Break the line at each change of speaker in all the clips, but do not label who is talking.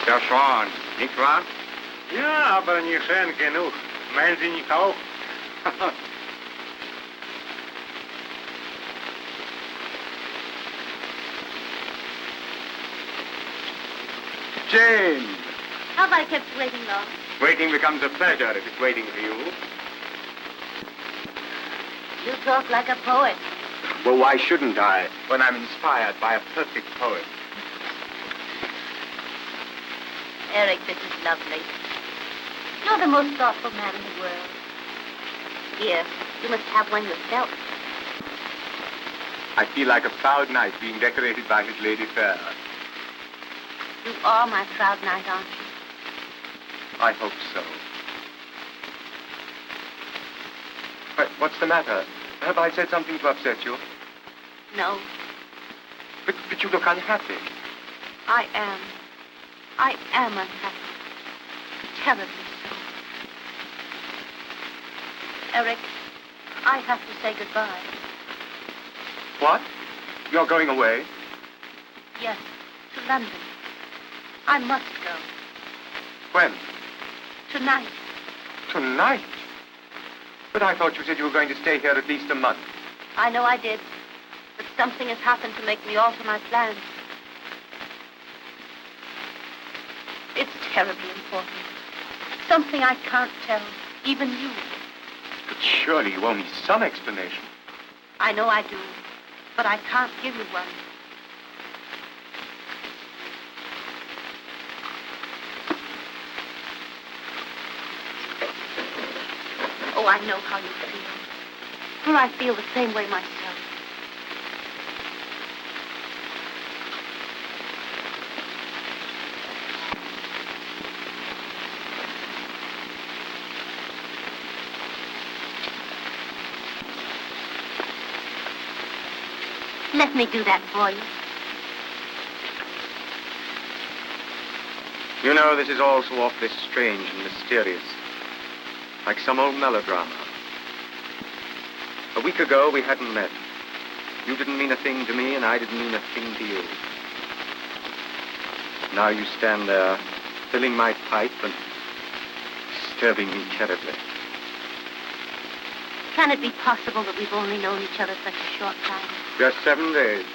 Ja schon, nicht wahr?
Ja, aber nicht schön genug. Meinen Sie nicht auch?
Jane!
Have I kept you waiting long?
Waiting becomes a pleasure if it's waiting for you.
You talk like a poet.
Well, why shouldn't I, when I'm inspired by a perfect poet?
Eric, this is lovely. You're the most thoughtful man in the world. Here, you must have one yourself.
I feel like a proud knight being decorated by his lady fair.
You are my proud knight, aren't you?
I hope so. But what's the matter? Have I said something to upset you?
No,
But you look unhappy.
I am. I am unhappy. Terribly so. Eric, I have to say goodbye.
What? You're going away?
Yes, to London. I must go.
When?
Tonight.
Tonight? But I thought you said you were going to stay here at least a month.
I know I did. But something has happened to make me alter my plans. It's terribly important. Something I can't tell, even you.
But surely you owe me some explanation.
I know I do, but I can't give you one. Oh, I know how you feel. For I feel the same way myself. Let me do that for you.
You know, this is all so awfully strange and mysterious. Like some old melodrama. A week ago, we hadn't met. You didn't mean a thing to me, and I didn't mean a thing to you. Now you stand there, filling my pipe and disturbing me terribly.
Can it be possible that we've only known each other such a short time?
Just 7 days.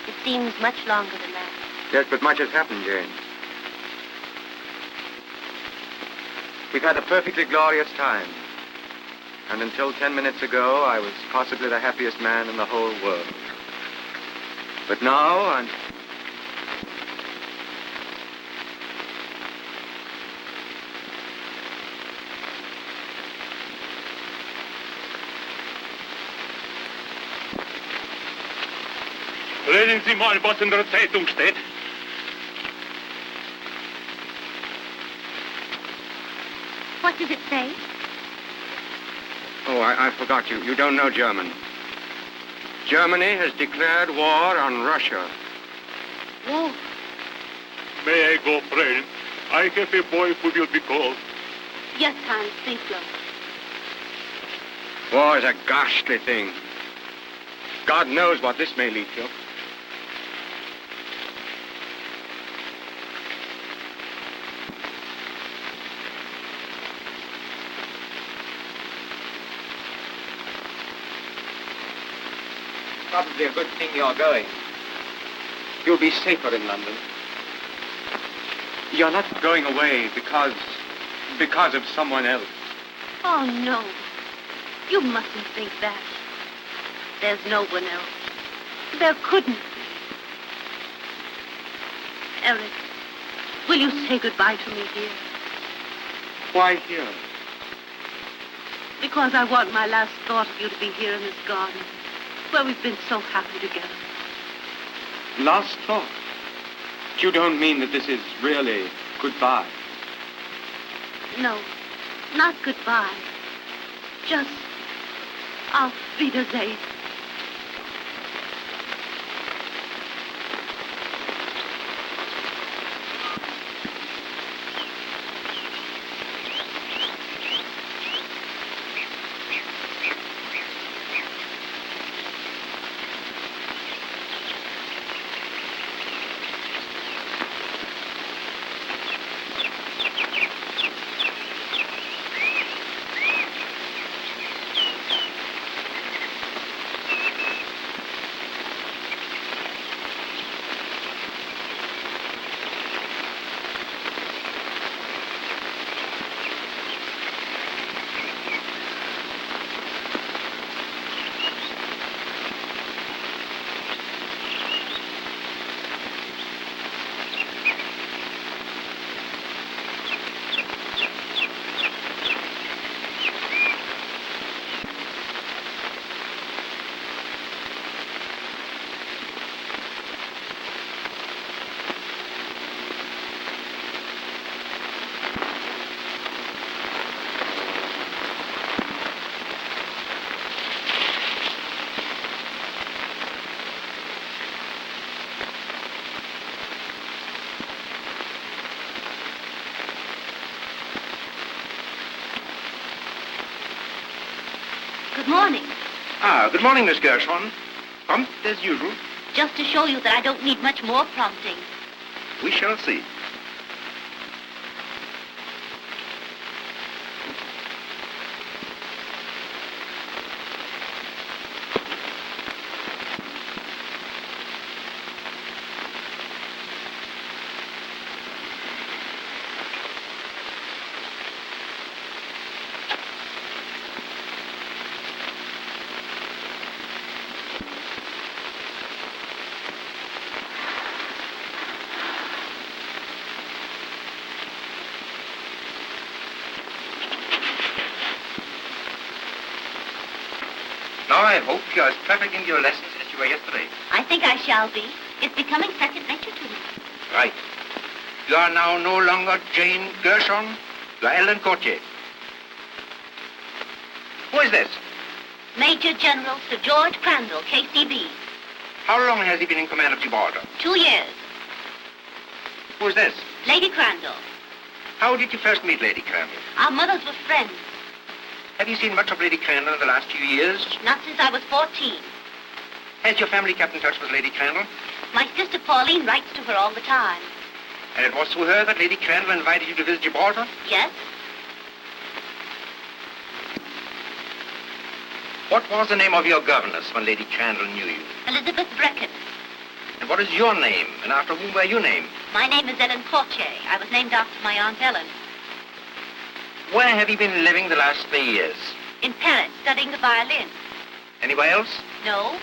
It seems much longer than that.
Yes, but much has happened, Jane. We've had a perfectly glorious time. And until 10 minutes ago, I was possibly the happiest man in the whole world. But now, I'm...
Lesen Sie mal, was in der Zeitung steht.
What does it say?
Oh, I forgot you. You don't know German. Germany has declared war on Russia.
War?
May I go, friend? I have a boy who will be called.
Yes, Hans, think so.
War is a ghastly thing. God knows what this may lead to. Probably a good thing you're going. You'll be safer in London. You're not going away because of someone else.
Oh, no. You mustn't think that. There's no one else. There couldn't be. Eric, will you say goodbye to me here?
Why here?
Because I want my last thought of you to be here in this garden, where we've been so happy together.
Last thought. You don't mean that this is really goodbye?
No, not goodbye. Just auf Wiedersehen. morning.
Ah, good morning, Miss Gershon. Prompt as usual.
Just to show you that I don't need much more prompting.
We shall see. Now I hope you're as perfect in your lessons as you were yesterday.
I think I shall be. It's becoming second nature to me.
Right. You are now no longer Jane Gershon. You are Ellen Courtier. Who is this?
Major General Sir George Crandall, KCB.
How long has he been in command of Gibraltar?
2 years.
Who is this?
Lady Crandall.
How did you first meet Lady Crandall?
Our mothers were friends.
Have you seen much of Lady Crandall in the last few years?
Not since I was 14.
Has your family kept in touch with Lady Crandall?
My sister Pauline writes to her all the time.
And it was through her that Lady Crandall invited you to visit Gibraltar?
Yes?
What was the name of your governess when Lady Crandall knew you?
Elizabeth Brecken.
And what is your name, and after whom were you named?
My name is Ellen Courtier. I was named after my Aunt Ellen.
Where have you been living the last 3 years?
In Paris, studying the violin.
Anywhere else?
No?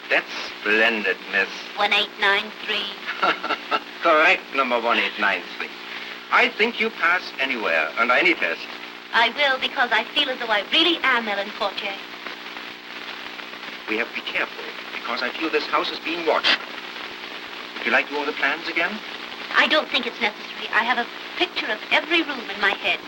That's splendid, miss.
1893.
Correct, number 1893. I think you pass anywhere, under any test.
I will, because I feel as though I really am Ellen Courtier.
We have to be careful, because I feel this house is being watched. Would you like to know the plans again?
I don't think it's necessary. I have a picture of every room in my head.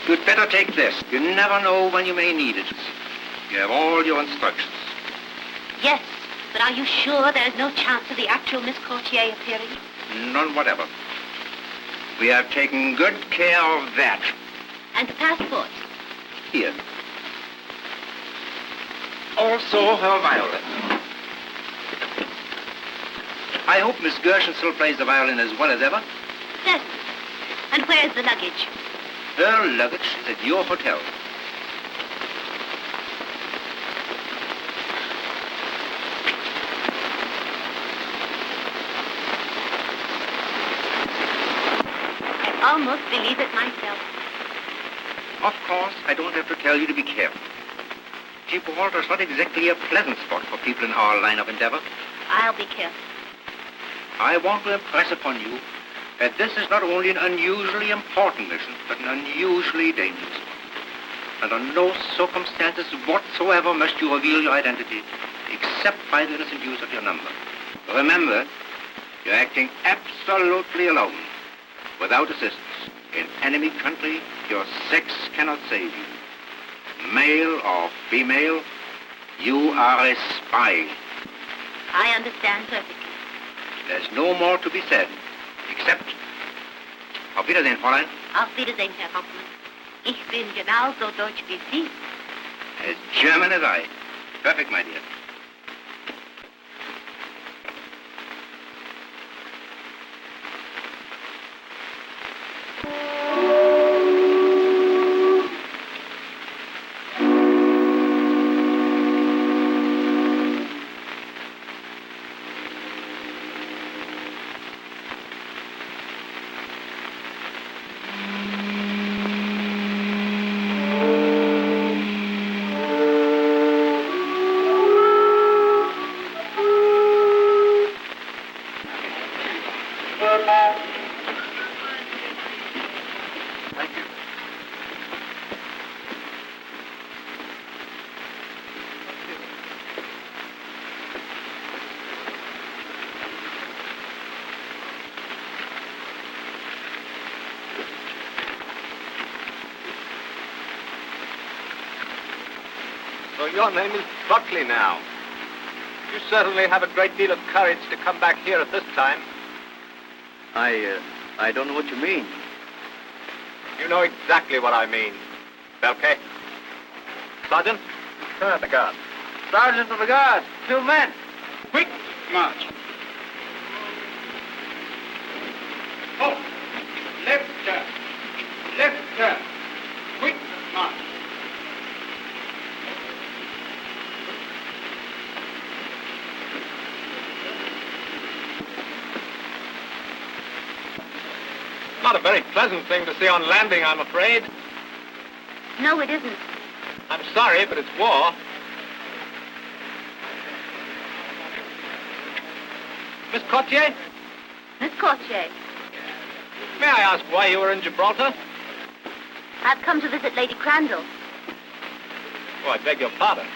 You'd better take this. You never know when you may need it. You have all your instructions.
Yes, but are you sure there's no chance of the actual Miss Courtier appearing?
None whatever. We have taken good care of that.
And the passport?
Here. Also her violin. I hope Miss Gershon still plays the violin as well as ever.
Certainly. And where's the luggage?
Her luggage is at your hotel.
I almost believe it myself.
Of course, I don't have to tell you to be careful. Gibraltar's not exactly a pleasant spot for people in our line of endeavor.
I'll be careful.
I want to impress upon you that this is not only an unusually important mission, but an unusually dangerous one. And under no circumstances whatsoever must you reveal your identity, except by the innocent use of your number. Remember, you're acting absolutely alone, without assistance. In enemy country, your sex cannot save you. Male or female, you are a spy.
I understand perfectly.
There's no more to be said, except... Auf Wiedersehen, Fräulein.
Auf Wiedersehen, Herr Hauptmann. Ich bin genauso deutsch wie Sie.
As German as I. Perfect, my dear.
Thank you. So your name is Buckley now. You certainly have a great deal of courage to come back here at this time. I don't know what you mean.
You know exactly what I mean. Belke? Sergeant? Turn the guard.
Sergeant of the Guard, 2 men.
Quick march. Oh, left turn. Left turn. Quick march.
Not a very pleasant thing to see on landing, I'm afraid.
No, it isn't.
I'm sorry, but it's war. Miss Courtier,
Miss Courtier,
may I ask why you were in Gibraltar?
I've come to visit Lady Crandall.
Oh, I beg your pardon.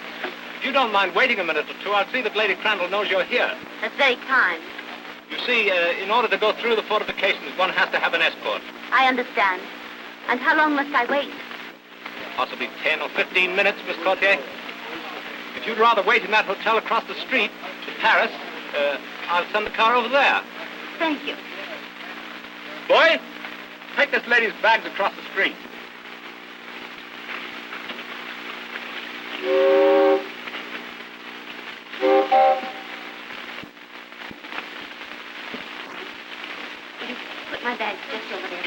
If you don't mind waiting a minute or two, I'll see that Lady Crandall knows you're here.
That's very kind.
You see, in order to go through the fortifications, one has to have an escort.
I understand. And how long must I wait?
Possibly 10 or 15 minutes, Miss Courtier. If you'd rather wait in that hotel across the street to Paris, I'll send the car over there.
Thank you.
Boy, take this lady's bags across the street.
Will you put my bags just over there?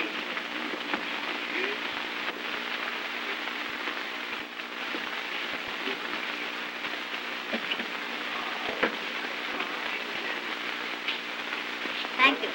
Thank you.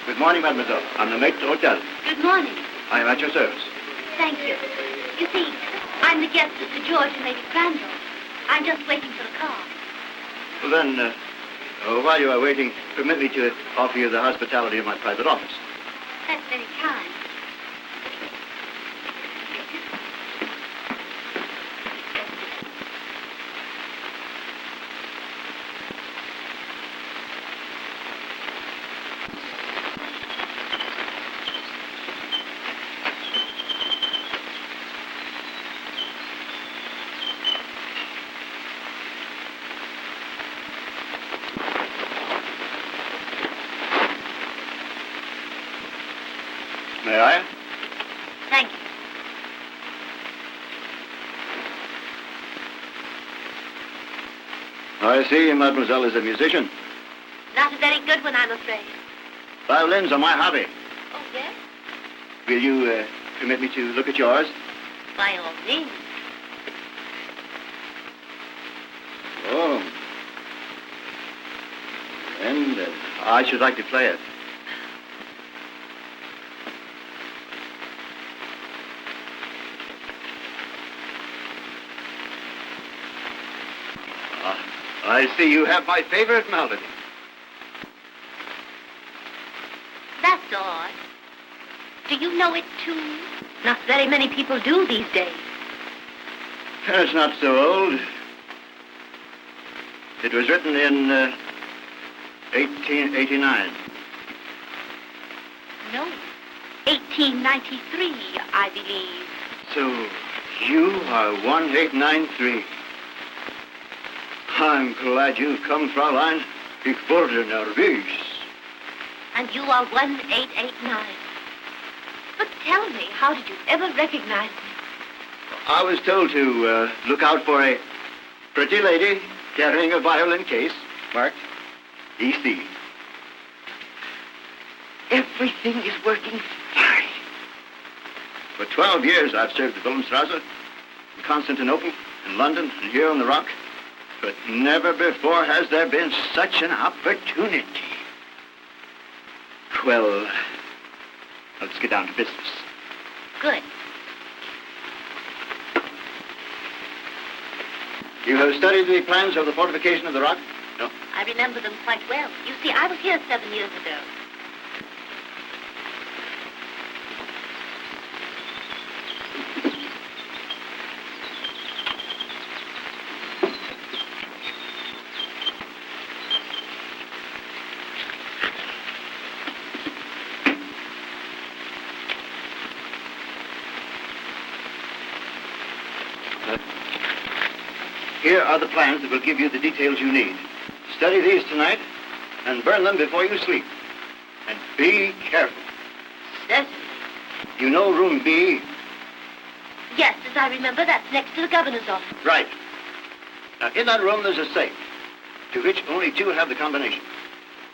Good morning, mademoiselle. I'm the mate to hotel.
Good morning.
I am at your service.
Thank you. You see, I'm the guest of Sir George and Lady Crandall. I'm just waiting for the car.
Well, then, while you are waiting, permit me to offer you the hospitality of my private office.
That's very kind.
May I?
Thank you.
I see mademoiselle is a musician.
Not a very good one, I'm afraid.
Violins are my hobby.
Oh, yes?
Will you permit me to look at yours?
By all means.
Oh. And I should like to play it. I see you have my favorite melody.
That's odd. Do you know it, too? Not very many people do these days.
It's not so old. It was written in 1889.
No. 1893, I believe.
So you are 1893. I'm glad you've come, Fraulein. Ich wurde nervös.
And you are 1889. But tell me, how did you ever recognize me?
I was told to look out for a pretty lady carrying a violin case marked EC. Everything is working fine. For 12 years I've served at Wilhelmstrasse, in Constantinople, in London, and here on the Rock. But never before has there been such an opportunity. Well, let's get down to business.
Good.
You have studied the plans of the fortification of the Rock? No.
I remember them quite well. You see, I was here 7 years ago.
Here are the plans that will give you the details you need. Study these tonight and burn them before you sleep. And be careful.
Certainly.
You know room B?
Yes, as I remember, that's next to the governor's office.
Right. Now, in that room, there's a safe, to which only two have the combination.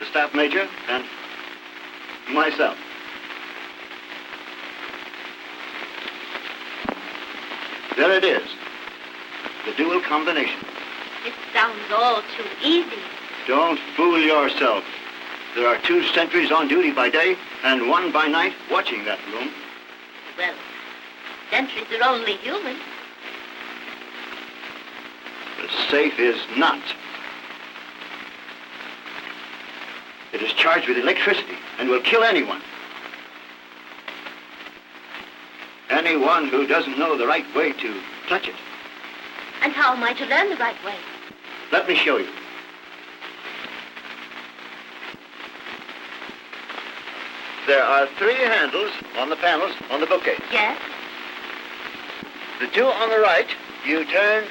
The staff major and myself. There it is. The dual combination.
It sounds all too easy.
Don't fool yourself. There are 2 sentries on duty by day and 1 by night watching that room.
Well, sentries are only human.
The safe is not. It is charged with electricity and will kill anyone. Anyone who doesn't know the right way to touch it.
And how am I to learn the right way?
Let me show you. There are 3 handles on the panels on the bookcase.
Yes?
The 2 on the right, you turn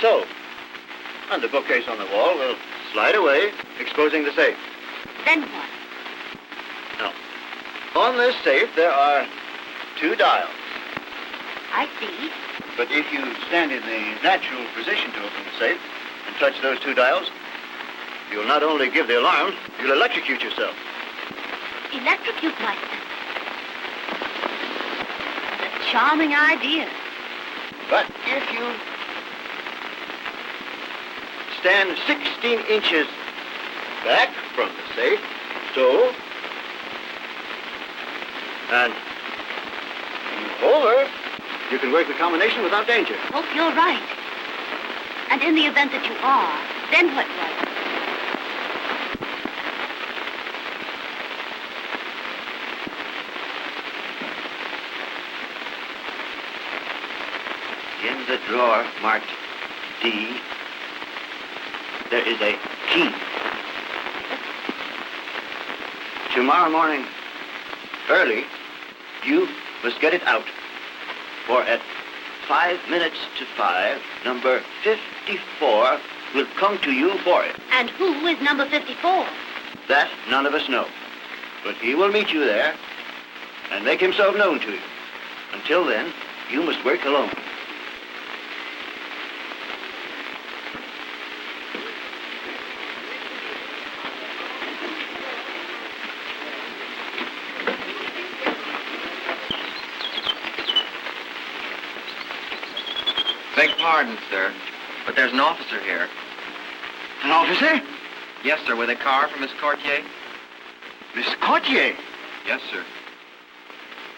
so. And the bookcase on the wall will slide away, exposing the safe.
Then what?
Now, on this safe, there are 2 dials.
I see.
But if you stand in the natural position to open the safe and touch those 2 dials, you'll not only give the alarm, you'll electrocute yourself.
Electrocute myself. It's a charming idea.
But if you stand 16 inches back from the safe, so, and move over, you can work the combination without danger.
Oh, you're right. And in the event that you are, then what right?
In the drawer marked D, there is a key. Tomorrow morning, early, you must get it out. For at 5 minutes to 5, number 54 will come to you for it.
And who is number 54?
That none of us know. But he will meet you there and make himself known to you. Until then, you must work alone.
Beg pardon, sir, but there's an officer here.
An officer?
Yes, sir, with a car for Miss Courtier.
Miss Courtier?
Yes, sir.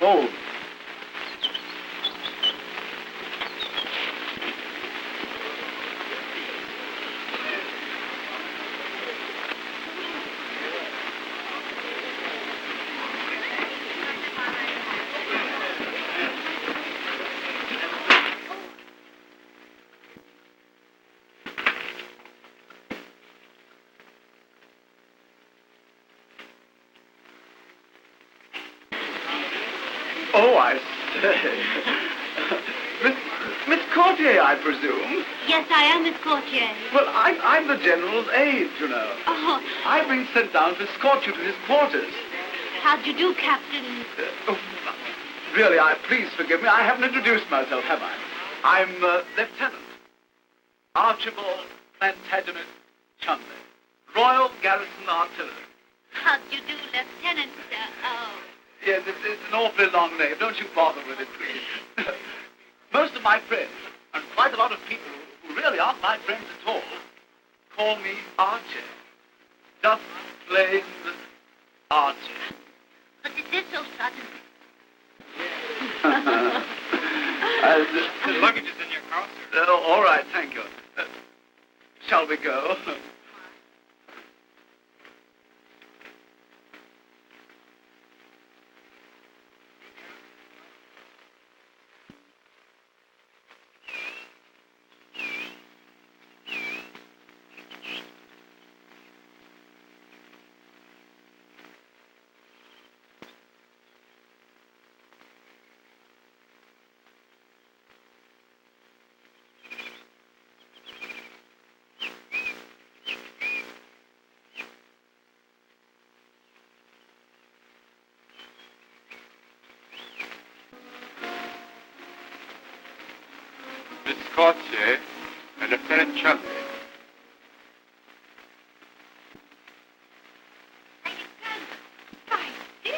Oh.
Oh, I say. Miss Courtier, I presume?
Yes, I am Miss Courtier.
Well, I'm the General's aide, you know.
Oh,
I've been sent down to escort you to his quarters.
how do you do, Captain?
Really, please forgive me. I haven't introduced myself, have I? I'm Lieutenant Archibald Plantagenet Chumley, Royal Garrison Artillery.
How do you do, Lieutenant?
Yes, it's an awfully long name. Don't you bother with it, please. Most of my friends, and quite a lot of people who really aren't my friends at all, call me Archie. Just plain Archie.
But it is so sudden.
The luggage is in your car, sir.
All right, thank you. Shall we go?
Courtier and Lieutenant Chudley.
My dear.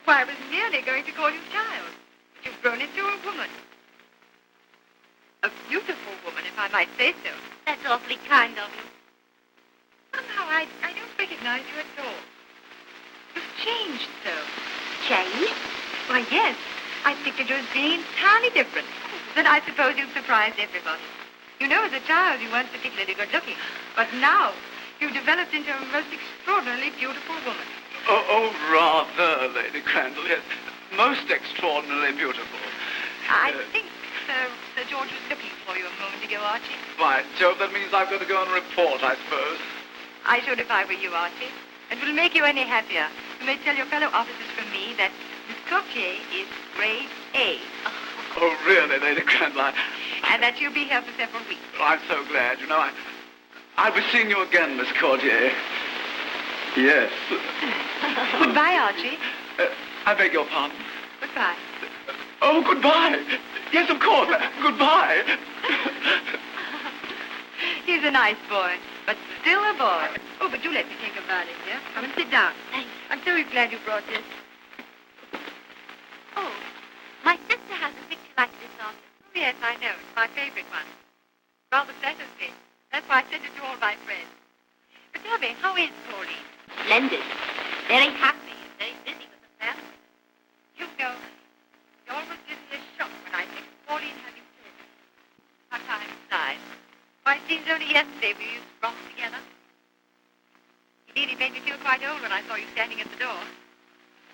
Why, I was nearly going to call you child. But you've grown into a woman. A beautiful woman, if I might say so.
That's awfully kind of you.
Somehow I don't recognize you at all. You've changed so.
Changed?
Why, yes. I pictured you as being entirely different. Then I suppose you've surprised everybody. You know, as a child, you weren't particularly good-looking. But now, you've developed into a most extraordinarily beautiful woman.
Oh, rather, Lady Crandall, yes. Most extraordinarily beautiful.
I think Sir George was looking for you a moment ago, Archie.
By Jove, that means I've got to go and report, I suppose.
I should if I were you, Archie. It will make you any happier. You may tell your fellow officers from me that Miss Courtier is grade A.
Oh, really, Lady Crandall?
And that you'll be here for several weeks.
I'm so glad. You know, I'll be seeing you again, Miss Courtier. Yes.
Goodbye, Archie.
I beg your pardon.
Goodbye.
Oh, goodbye. Yes, of course. Goodbye.
He's a nice boy, but still a boy. Oh, but do let me think about it, dear. Come and sit down.
Thanks.
I'm so glad you brought this.
Oh, my sister has a picture like this of it.
Oh, yes, I know. It's my favorite one. Rather flatters me. That's why I sent it to all my friends. But tell me, how is Pauline?
Splendid. Very happy and very busy with the family.
You know, you almost give me a shock when I think of Pauline having children. How time flies. Why, it seems only yesterday we used to romp together. It nearly made me feel quite old when I saw you standing at the door.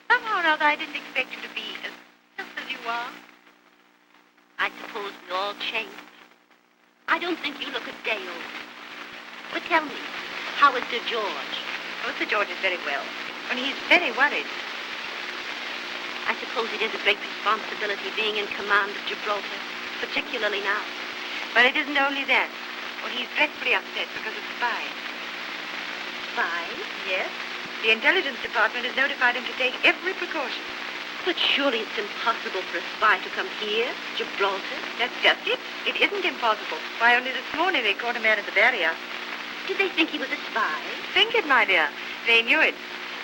Somehow or other, I didn't expect you to be as just as you are.
I suppose we all change. I don't think you look a day old. But tell me, how is Sir George?
Oh, Sir George is very well. Only he's very worried.
I suppose it is a great responsibility being in command of Gibraltar, particularly now.
But it isn't only that. Well, he's dreadfully upset because of spies.
Spies?
Yes. The intelligence department has notified him to take every precaution.
But surely it's impossible for a spy to come here, Gibraltar.
That's just it. It isn't impossible. Why, only this morning they caught a man at the barrier.
Did they think he was a spy?
Think it, my dear. They knew it.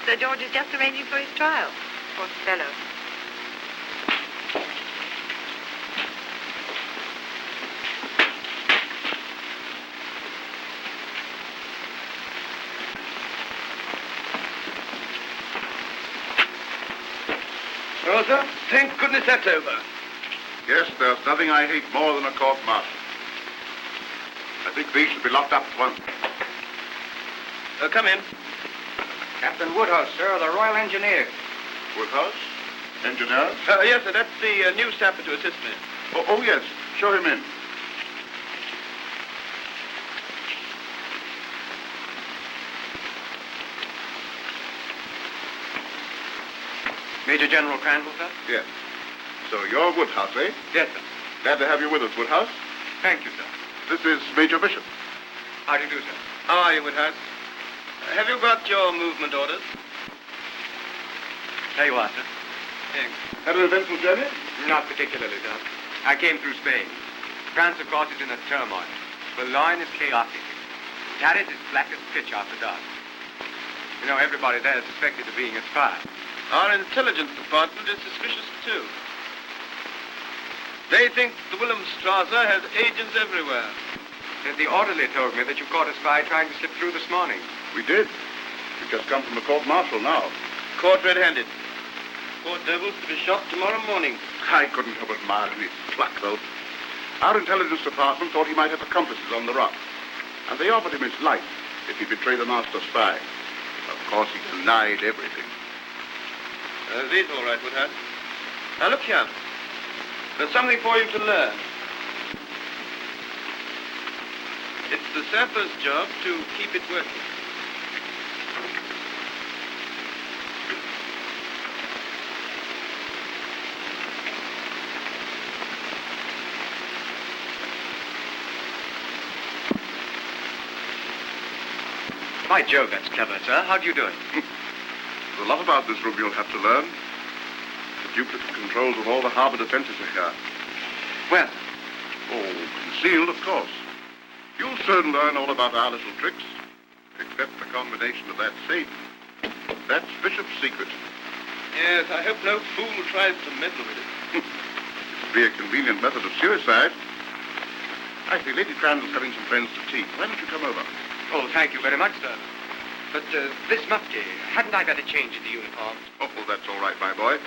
Sir George is just arranging for his trial. Poor fellow.
Rosa, thank goodness that's over.
Yes, there's nothing I hate more than a court-martial. I think these should be locked up at once.
Come in.
Captain Woodhouse, sir, of the Royal Engineers.
Woodhouse? Engineer?
Yes, sir, that's the new sapper to assist me.
Oh, yes. Show him in.
Major General Crandall, sir?
Yes. So you're Woodhouse, eh?
Yes, sir.
Glad to have you with us, Woodhouse.
Thank you, sir.
This is Major Bishop.
How do you do, sir?
How are you, Woodhouse? Have you got your movement orders?
There you are, sir.
Thanks.
Had an eventful journey?
Not particularly, sir. I came through Spain. France, of course, is in a turmoil. Boulogne is chaotic. Paris is black as pitch after dark. You know, everybody there is suspected of being a spy.
Our intelligence department is suspicious, too. They think the Wilhelmstrasse has agents everywhere.
The orderly told me that you caught a spy trying to slip through this morning.
We did. We've just come from a court-martial now.
Caught red-handed. Poor devil's to be shot tomorrow morning.
I couldn't help admiring his pluck, though. Our intelligence department thought he might have accomplices on the rock. And they offered him his life if he'd betray the master spy. Of course, he denied everything.
These all right, Woodhouse. Now, look here. There's something for you to learn. It's the sapper's job to keep it working.
By Jove, that's clever, sir. How do you do it?
There's a lot about this room you'll have to learn. The duplicate controls of all the harbor defenses are here.
Well,
Oh, concealed, of course. You'll soon learn all about our little tricks, except the combination of that safe. That's Bishop's secret.
Yes, I hope no fool tries to meddle with it.
It'd be a convenient method of suicide. Actually, Lady Crandall's having some friends to tea. Why don't you come over?
Oh, thank you very much, sir. But this mufti, hadn't I better change into uniform?
Oh, well, that's all right, my boy.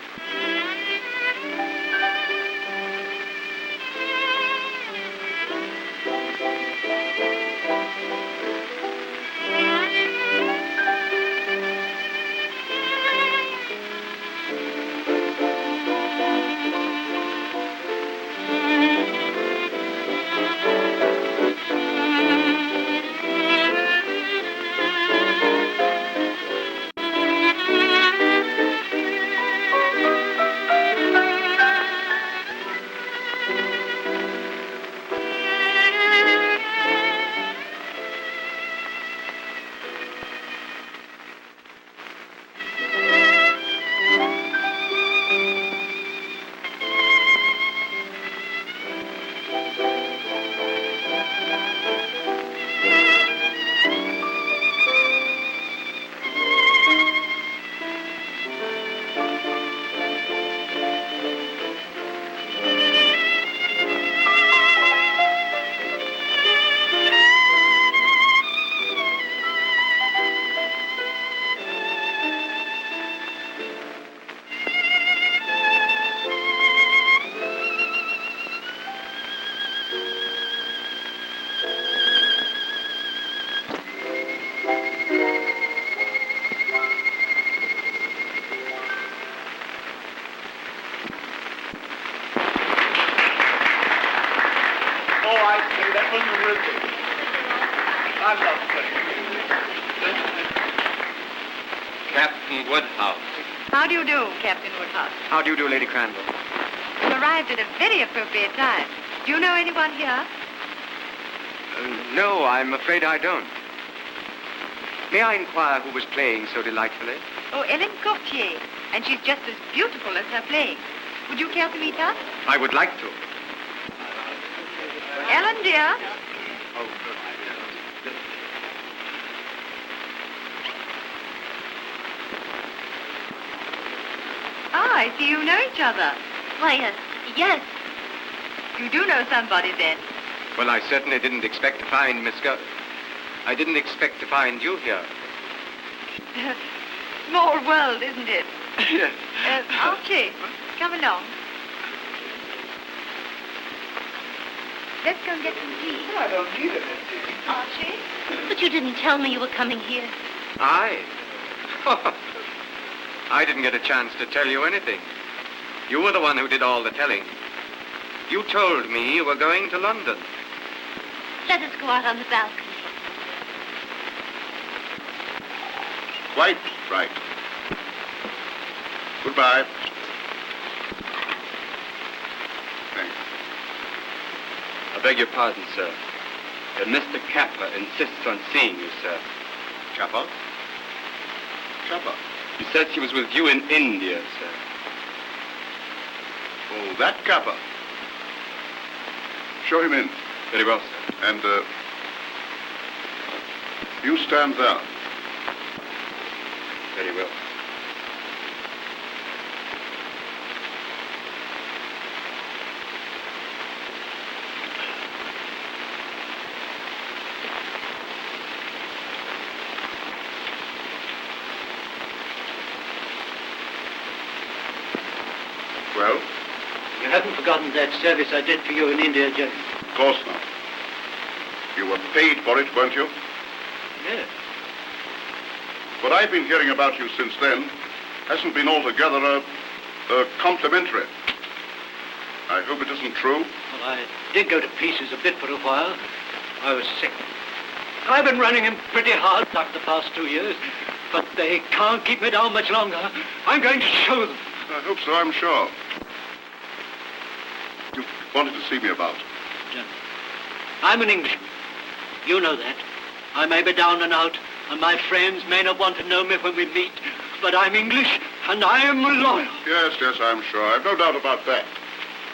Captain Woodhouse.
How do you do, Captain Woodhouse?
How do you do, Lady Crandall?
You arrived at a very appropriate time. Do you know anyone here?
No, I'm afraid I don't. May I inquire who was playing so delightfully?
Oh, Ellen Courtier. And she's just as beautiful as her playing. Would you care to meet her?
I would like to.
Ellen, dear. Ah, I see you know each other.
Why, yes.
You do know somebody, then.
Well, I certainly didn't expect to find Miss I didn't expect to find you here.
Small world, isn't it?
Yes.
Archie, come along. Let's go and get some tea.
I don't need it.
Archie?
But you didn't tell me you were coming here.
I? I didn't get a chance to tell you anything. You were the one who did all the telling. You told me you were going to London.
Let us go out on the balcony.
Quite right. Goodbye. Thanks.
I beg your pardon, sir. Mr. Kappa insists on seeing you, sir.
Kappa? Kappa?
He says he was with you in India, sir.
Oh, that Kappa. Show him in.
Very well, sir.
And, you stand there.
Very well.
Well,
You haven't forgotten that service I did for you in India, Judge?
of course not. You were paid for it, weren't you?
Yes.
What I've been hearing about you since then hasn't been altogether complimentary. I hope it isn't true.
Well, I did go to pieces a bit for a while. I was sick. I've been running him pretty hard for the past 2 years, but they can't keep me down much longer. I'm going to show them.
I hope so, I'm sure. You wanted to see me about.
General, I'm an Englishman. You know that. I may be down and out, and my friends may not want to know me when we meet, but I'm English, and I am loyal.
Yes, I'm sure. I've no doubt about that.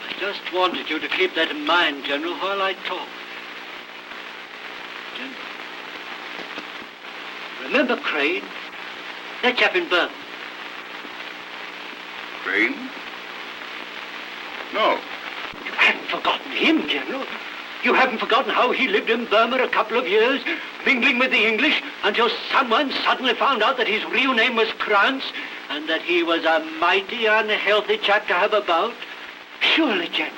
I Just wanted you to keep that in mind, General, while I talk. General. Remember Crane? That chap in Burma.
Crane? No.
You haven't forgotten him, General. You haven't forgotten how he lived in Burma a couple of years, mingling with the English, until someone suddenly found out that his real name was Krantz, and that he was a mighty unhealthy chap to have about. Surely, General.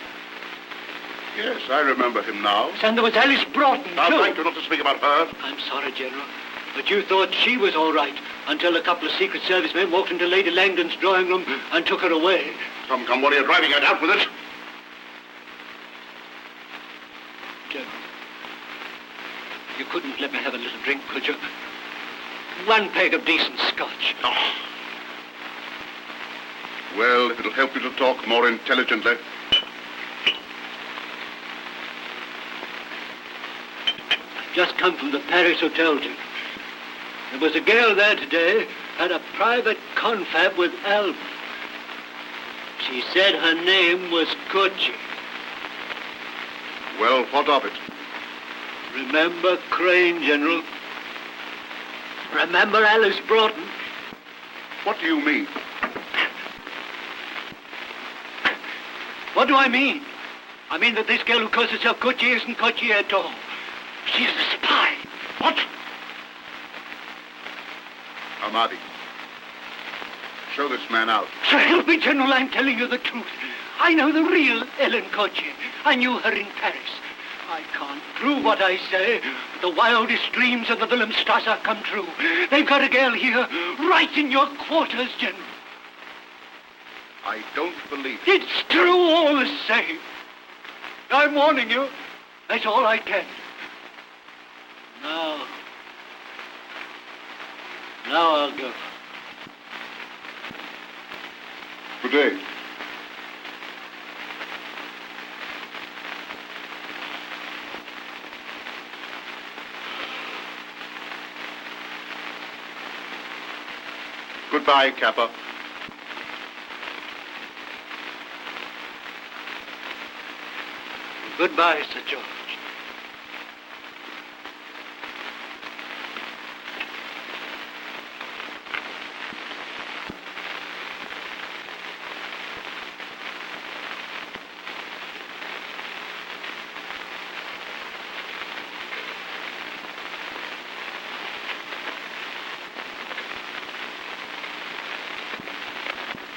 Yes, I remember him now.
And there was Alice Broughton,
I'll
too.
thank you not to speak about her.
I'm sorry, General, but you thought she was all right until a couple of Secret Service men walked into Lady Langdon's drawing room and took her away.
Come, what are you driving at? Out with it.
General, you couldn't let me have a little drink, could you? One peg of decent scotch.
Oh. Well, if it'll help you to talk more intelligently.
Just come from the Paris Hotel, General. There was a girl there today, had a private confab with Alba. She said her name was Kochi.
Well, what of it?
Remember Crane, General? Remember Alice Broughton?
What do you mean?
What do I mean? I mean that this girl who calls herself Kochi isn't Kochi at all. She's a spy.
What? Ahmadi, show this man out.
So help me, General, I'm telling you the truth. I know the real Ellen Kochi. I knew her in Paris. I can't prove what I say, but the wildest dreams of the Wilhelmstrasse come true. They've got a girl here, right in your quarters, General.
I don't believe it.
It's true all the same. I'm warning you. That's all I can. Now I'll go.
Good day. Goodbye, Kappa.
Goodbye, Sir George.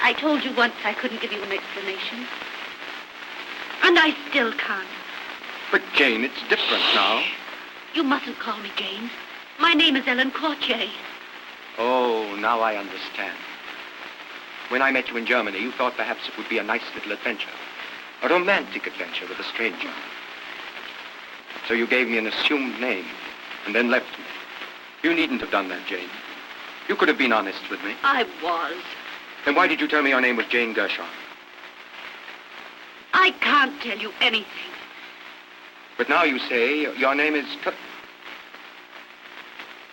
I told you once I couldn't give you an explanation. And I still can't.
But, Jane, it's different now.
You mustn't call me Jane. My name is Ellen Cortier.
Oh, now I understand. When I met you in Germany, you thought perhaps it would be a nice little adventure. A romantic adventure with a stranger. So you gave me an assumed name and then left me. You needn't have done that, Jane. You could have been honest with me.
I was.
Then why did you tell me your name was Jane Gershon?
I can't tell you anything.
But now you say your name is...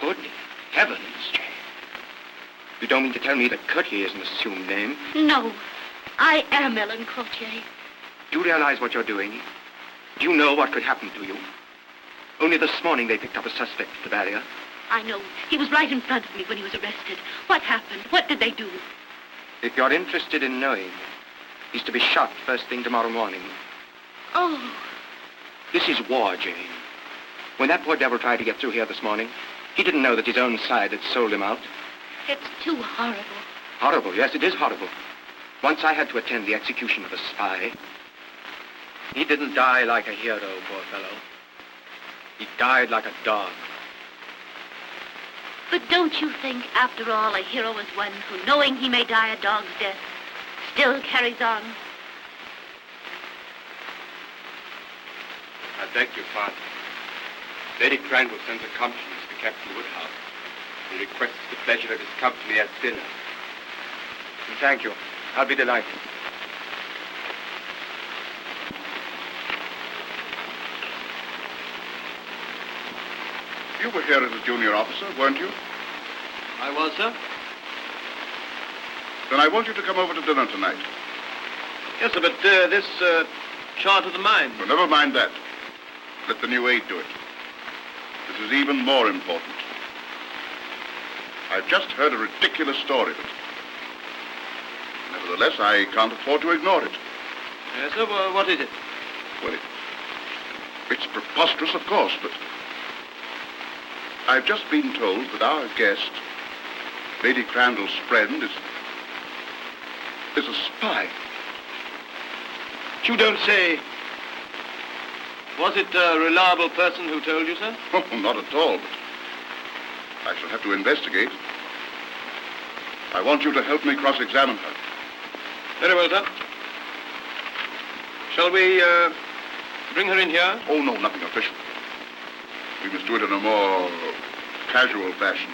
Good heavens, Jane. You don't mean to tell me that Curtier is an assumed name?
No, I am Ellen Cortier.
Do you realize what you're doing? Do you know what could happen to you? Only this morning they picked up a suspect at the barrier.
I know. He was right in front of me when he was arrested. What happened? What did they do?
If you're interested in knowing, he's to be shot first thing tomorrow morning.
Oh.
This is war, Jane. When that poor devil tried to get through here this morning, he didn't know that his own side had sold him out.
It's too horrible.
Horrible, yes, it is horrible. Once I had to attend the execution of a spy. He didn't die like a hero, poor fellow. He died like a dog.
But don't you think, after all, a hero is one who, knowing he may die a dog's death, still carries on?
I beg your pardon. Lady Cranwell sends her compliments to Captain Woodhouse. He requests the pleasure of his company at dinner.
Thank you. I'll be delighted.
You were here as a junior officer, weren't you?
I was, sir.
Then I want you to come over to dinner tonight.
Yes, sir, but this
short of the mine.
Well, never mind that. Let the new aid do it. This is even more important. I've just heard a ridiculous story, but nevertheless, I can't afford to ignore it.
Yes, sir. Well, what is it?
Well, it's preposterous, of course, but I've just been told that our guest, Lady Crandall's friend, is a spy.
You don't say. Was it a reliable person who told you, sir?
Oh, not at all, but I shall have to investigate. I want you to help me cross-examine her.
Very well, sir. Shall we bring her in here?
Oh, no, nothing official. We must do it in a more casual fashion.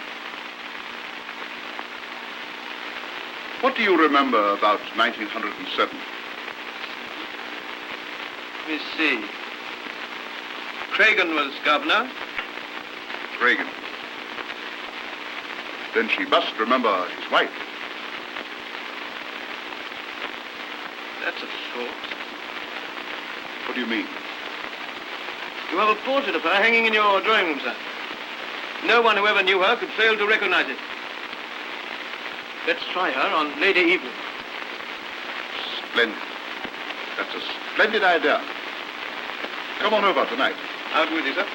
What do you remember about 1907?
Let me see. Cregan was governor.
Reagan. Then she must remember his wife.
That's a thought.
What do you mean?
You have a portrait of her hanging in your drawing room, sir. No one who ever knew her could fail to recognize it. Let's try her on Lady Evelyn.
Splendid. That's a splendid idea. Come on over tonight.
Out with you, sir.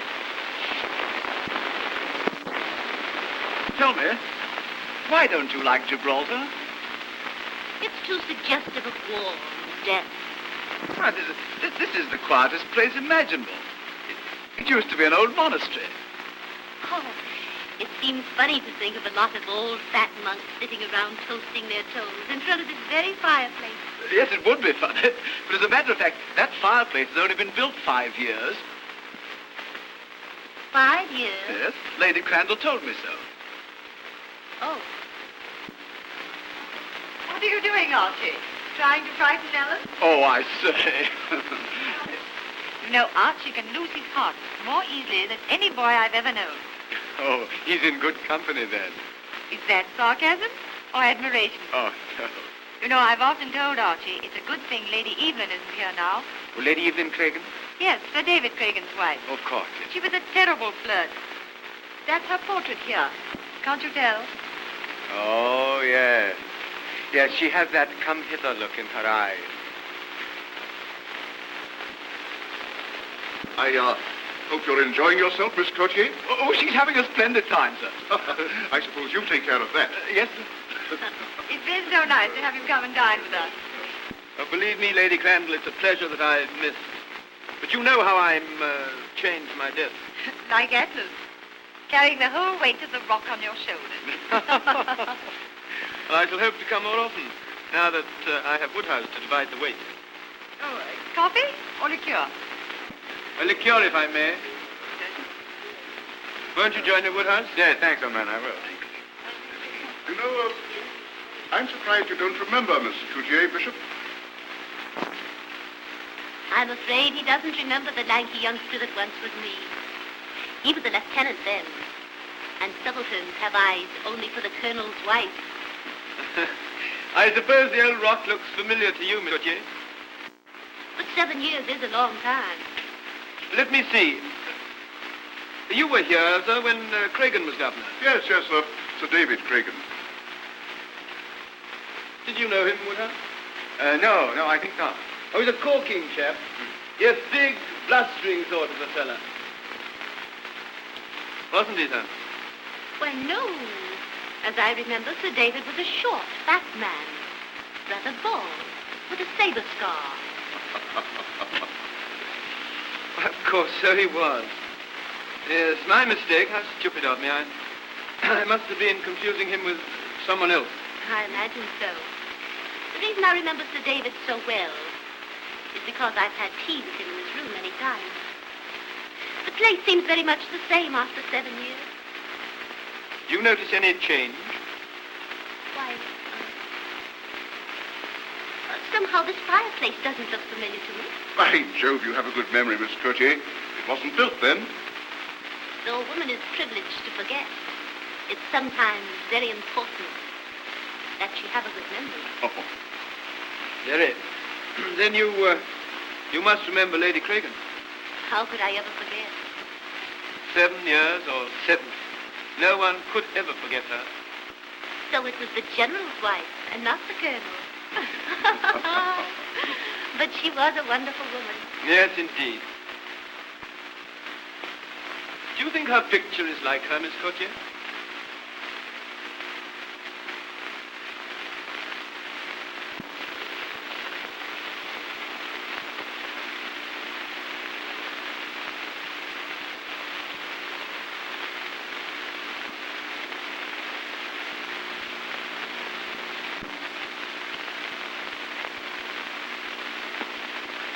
Tell me, why don't you like Gibraltar?
It's too suggestive of war and death.
Why, this is the quietest place imaginable. It used to be an old monastery.
Oh, it seems funny to think of a lot of old fat monks sitting around toasting their toes in front of this very fireplace.
Yes, it would be funny. But as a matter of fact, that fireplace has only been built 5 years.
5 years?
Yes, Lady Crandall told me so.
Oh.
What are you doing, Archie? Trying to frighten Ellen?
Oh, I say.
You know, Archie can lose his heart more easily than any boy I've ever known.
Oh, he's in good company then.
Is that sarcasm or admiration?
Oh, no.
You know, I've often told Archie it's a good thing Lady Evelyn isn't here now.
Well, Lady Evelyn Cregan?
Yes, Sir David Cregan's wife.
Of course, yes.
She was a terrible flirt. That's her portrait here. Can't you tell?
Oh, yes. Yes, she has that come-hither look in her eyes.
I hope you're enjoying yourself, Miss Courtier.
Oh, she's having a splendid time, sir.
I suppose you take care of that.
Yes, sir.
It's been so nice to have him come and dine with us.
Oh, believe me, Lady Crandall, it's a pleasure that I missed. But you know how I'm changed my death.
Like Atlas, carrying the whole weight of the rock on your shoulders.
Well, I shall hope to come more often, now that I have Woodhouse to divide the weight.
Oh, coffee or liqueur?
A liqueur, if I may. Won't you join me, Woodhouse?
Yes, thanks, old man, I will.
You know, I'm surprised you don't remember Miss Courtier, Bishop.
I'm afraid he doesn't remember the lanky youngster that once was me. He was a lieutenant then. And subalterns have eyes only for the colonel's wife.
I suppose the old rock looks familiar to you, Miss Courtier.
But 7 years is a long time.
Let me see. You were here, sir, when Cregan was governor.
Yes, sir. Sir David Cregan.
Did you know him, Woodhouse?
No, I think not.
Oh, he's a corking chap. Yes, big, blustering sort of a fella. Wasn't he, sir?
Well, no. As I remember, Sir David was a short, fat man, rather bald, with a saber scar.
Of course, so he was. Yes, my mistake. How stupid of me. I must have been confusing him with someone else.
I imagine so. The reason I remember Sir David so well is because I've had tea with him in his room many times. The place seems very much the same after 7 years.
Do you notice any change?
Why, somehow this fireplace doesn't look familiar to me.
By Jove, you have a good memory, Miss Courtier. It wasn't built then.
Though a woman is privileged to forget, it's sometimes very important that she have a good memory.
Oh,
Very. Then you You must remember Lady Cragen.
How could I ever forget?
7 years or 70. No one could ever forget her.
So it was the general's wife and not the colonel. But she was a wonderful woman.
Yes, indeed. Do you think her picture is like her, Miss Courtier?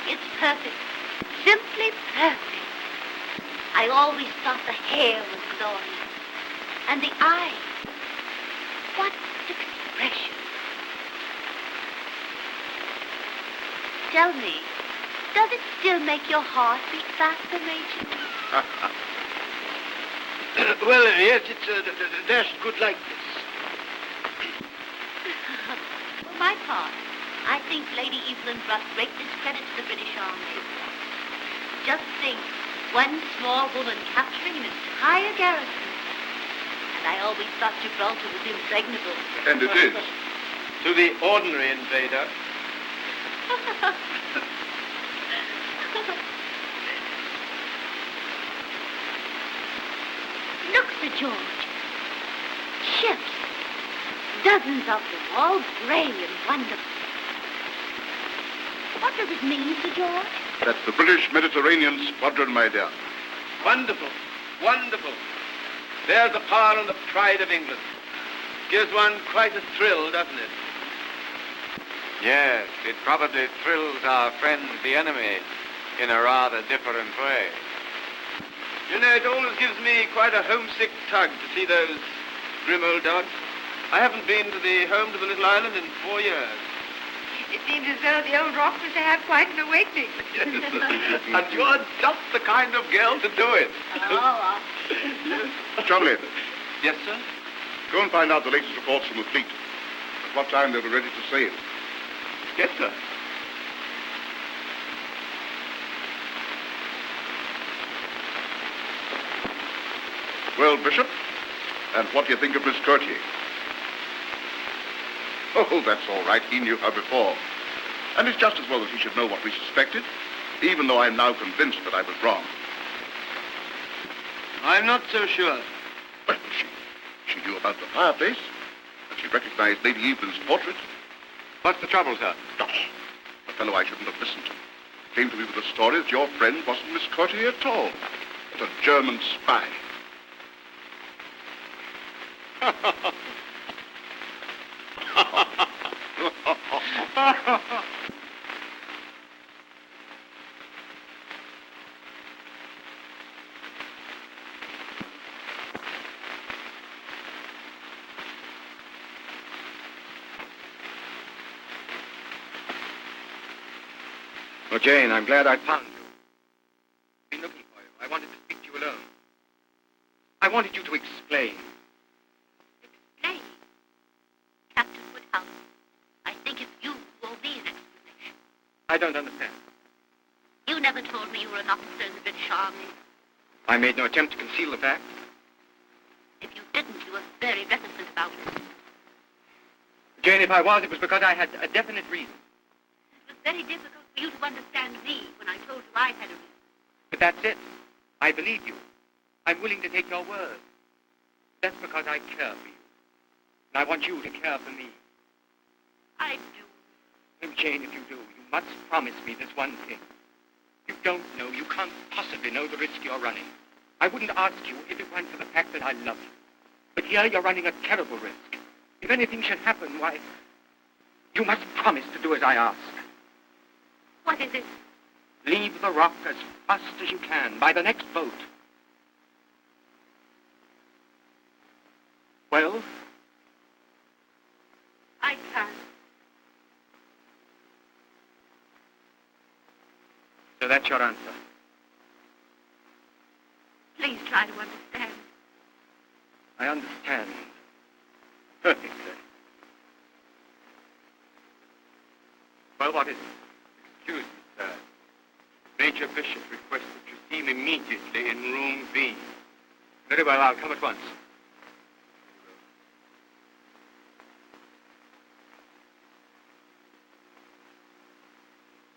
It's perfect. Simply perfect. I always thought the hair was glorious. And the eyes. What expression. Tell me, does it still make your heart beat faster, Major?
Well, yes, it's a dashed good likeness.
For my part, I think Lady Evelyn brought great discredit to the British Army. Just think, one small woman capturing an entire garrison. And I always thought Gibraltar was impregnable.
And it is.
To the ordinary invader.
Look, Sir George. Ships. Dozens of them, all gray and wonderful. What does it mean, Sir George?
That's the British Mediterranean Squadron, my dear.
Wonderful. Wonderful. There's the power and the pride of England. Gives one quite a thrill, doesn't it?
Yes, it probably thrills our friend the enemy in a rather different way.
You know, it always gives me quite a homesick tug to see those grim old dogs. I haven't been to the home to the little island in 4 years.
It seems as though the old rock was to have quite an awakening.
And you're just the kind of girl to do it.
Oh,
Chumley,
Yes, sir?
go and find out the latest reports from the fleet. At what time they'll be ready to sail.
Yes, sir.
Well, Bishop, and what do you think of Miss Courtier? Oh, that's all right. He knew her before. And it's just as well that he should know what we suspected, even though I'm now convinced that I was wrong.
I'm not so sure.
Well, she knew about the fireplace, and she recognized Lady Evelyn's portrait.
What's the trouble, sir?
Gosh, a fellow I shouldn't have listened to. Came to me with a story that your friend wasn't Miss Courtier at all, but a German spy.
Oh, Jane, I'm glad I found you. I've been looking for you. I wanted to speak to you alone. I wanted you to explain.
explain. Captain Woodhouse, I think it's you who owe me an explanation.
I don't understand.
You never told me you were an officer in the British Army.
I made no attempt to conceal the fact.
If you didn't, you were very reticent about it.
Jane, if I was, it was because I had a definite reason.
It was very difficult for you to understand me when I told you I had a reason.
But that's it. I believe you. I'm willing to take your word. That's because I care for you. And I want you to care for me.
I do.
Oh, Jane, if you do, you must promise me this one thing. You don't know, you can't possibly know the risk you're running. I wouldn't ask you if it weren't for the fact that I love you. But here you're running a terrible risk. If anything should happen, why, you must promise to do as I ask.
What is it?
Leave the rock as fast as you can, by the next boat. Well?
I can't.
So that's your answer.
Please try to understand.
I understand. Perfectly. Well, what is it?
Excuse me, sir.
Very well, I'll come at once.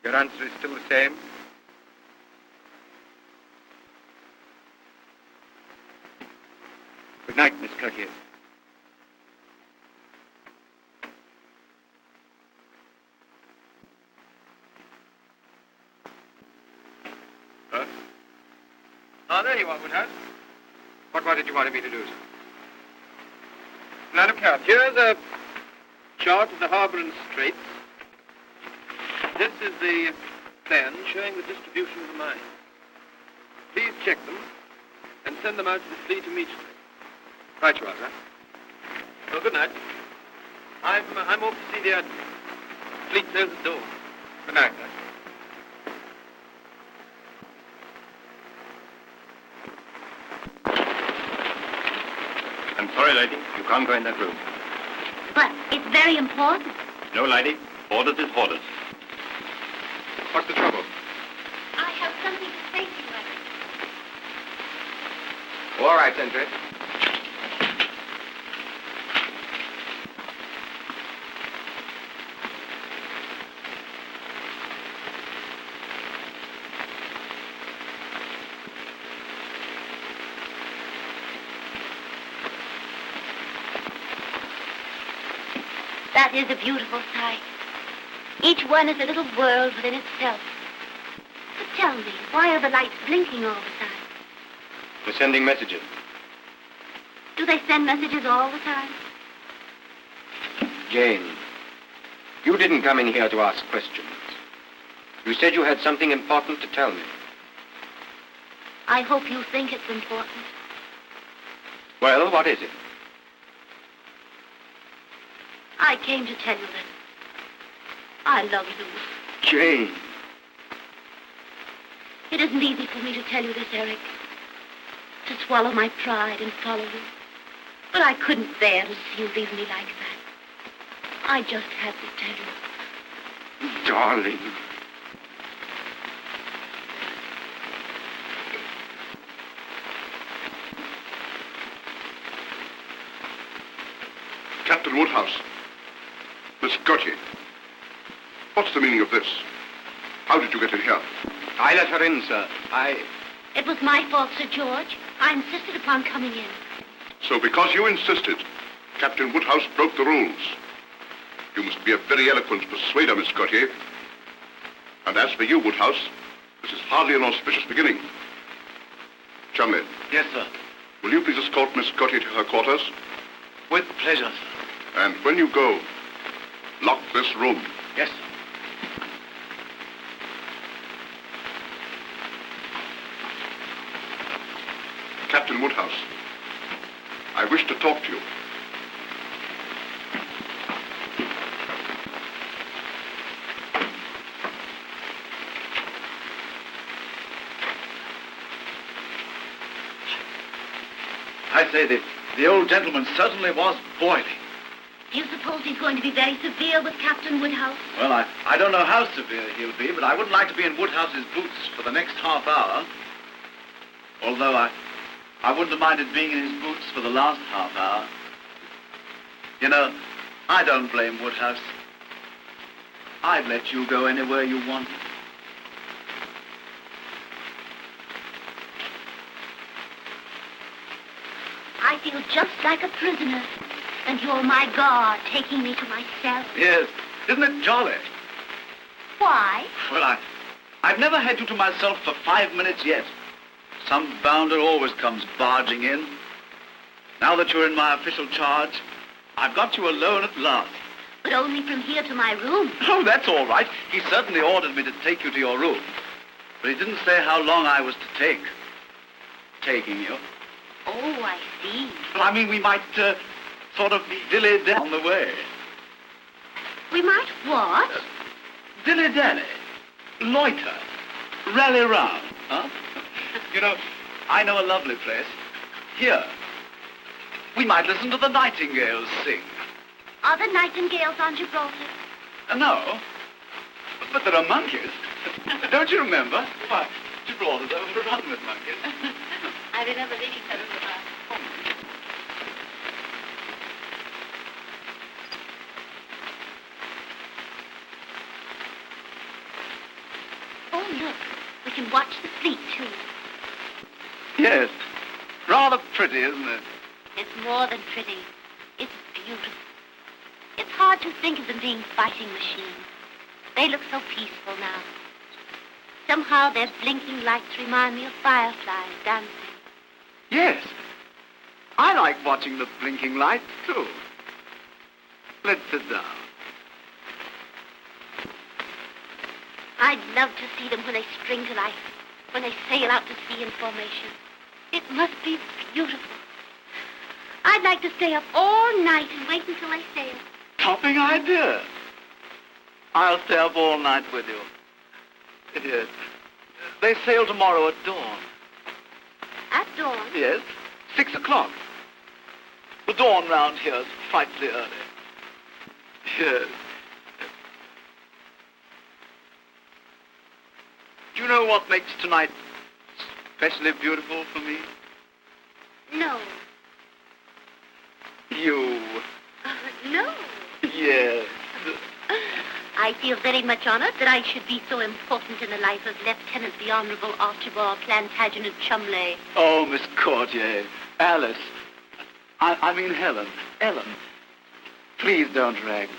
Your answer is still the same? Good night, Miss Cloutier.
Huh? Oh, there you are, Woodhouse.
What did you want me to do, sir?
Now, look out. Here's a chart of the harbour and straits. This is the plan showing the distribution of the mines. Please check them and send them out to the fleet immediately.
Right you are, sir.
Well, good night. I'm off to see the Admiral. Fleet sails at dawn.
Good night, sir.
I'm sorry, lady. You can't go in that room.
But it's very important.
No, lady. Orders is orders.
What's the trouble?
I have something to say to you, Eric.
All right, Sentry.
That is a beautiful sight. Each one is a little world within itself. But tell me, why are the lights blinking all the time?
We're sending messages.
Do they send messages all the time?
Jane, you didn't come in here to ask questions. You said you had something important to tell me.
I hope you think it's important.
Well, what is it?
I came to tell you that I love you.
Jane.
It isn't easy for me to tell you this, Eric. To swallow my pride and follow you. But I couldn't bear to see you leave me like that. I just had to tell you.
Darling.
Captain Woodhouse. Miss Gautier. What's the meaning of this? How did you get in here?
I let her in, sir.
It was my fault, Sir George. I insisted upon coming in.
So because you insisted, Captain Woodhouse broke the rules. You must be a very eloquent persuader, Miss Gautier. And as for you, Woodhouse, this is hardly an auspicious beginning. Chumley.
Yes, sir.
Will you please escort Miss Gautier to her quarters?
With pleasure, sir.
And when you go, lock this room.
Yes, sir.
Captain Woodhouse, I wish to talk to you.
I say the old gentleman certainly was boiling.
Do you suppose he's going to be very severe with Captain Woodhouse?
Well, I don't know how severe he'll be, but I wouldn't like to be in Woodhouse's boots for the next half hour. Although I wouldn't have minded being in his boots for the last half hour. You know, I don't blame Woodhouse. I'd let you go anywhere you wanted.
I feel just like a prisoner. And you're my guard, taking me to myself.
Yes, isn't it jolly?
Why?
Well, I've never had you to myself for 5 minutes yet. Some bounder always comes barging in. Now that you're in my official charge, I've got you alone at last.
But only from here to my room.
Oh, that's all right. He certainly ordered me to take you to your room. But he didn't say how long I was to take. Taking you.
Oh, I see.
Well, I mean, we might sort of dilly-dally on the way.
We might what?
Dilly-dally. Loiter. Rally round, huh? You know, I know a lovely place. Here. We might listen to the nightingales sing.
Are the nightingales on Gibraltar?
No. But there are monkeys. Don't you remember? Why, Gibraltar's overrun with monkeys.
I remember reading something about
Yes. Rather pretty, isn't it?
It's more than pretty. It's beautiful. It's hard to think of them being fighting machines. They look so peaceful now. Somehow their blinking lights remind me of fireflies dancing.
Yes. I like watching the blinking lights, too. Let's sit down.
I'd love to see them when they spring to life, when they sail out to sea in formation. It must be beautiful. I'd like to stay up all night and wait until they sail.
Topping idea. I'll stay up all night with you. Yes. They sail tomorrow at dawn.
At dawn?
Yes. 6 o'clock. The dawn round here is frightfully early. Yes. Do you know what makes tonight especially beautiful for me?
No.
You.
No.
Yes.
I feel very much honored that I should be so important in the life of Lieutenant the Honorable Archibald Plantagenet Chumley.
Oh, Miss Courtier. Alice. I mean Helen. Ellen. Please don't drag me.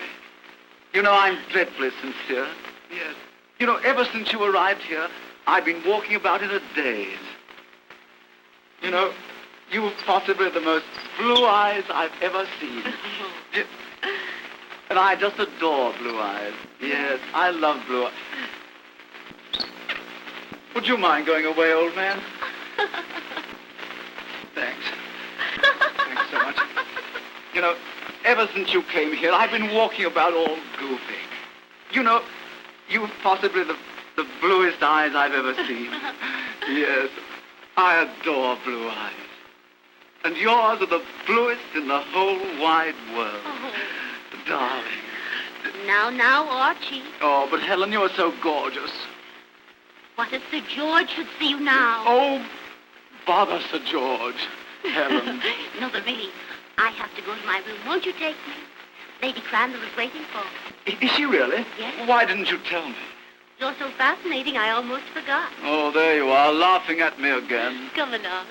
You know, I'm dreadfully sincere. Yes. You know, ever since you arrived here, I've been walking about in a daze. You know, you've possibly the most blue eyes I've ever seen. And I just adore blue eyes. Yes, I love blue eyes. Would you mind going away, old man? Thanks. Thanks so much. You know, ever since you came here, I've been walking about all goofy. You know, you've possibly the bluest eyes I've ever seen. Yes, I adore blue eyes. And yours are the bluest in the whole wide world.
Oh.
Darling.
Now, Archie.
Oh, but Helen, you're so gorgeous.
What if Sir George should see you now?
Oh, bother Sir George. Helen.
No, but really, I have to go to my room. Won't you take me? Lady Crandall is waiting for me.
Is she really?
Yes.
Why didn't you tell me?
You're so fascinating, I almost forgot.
Oh, there you are, laughing at me again.
Come along.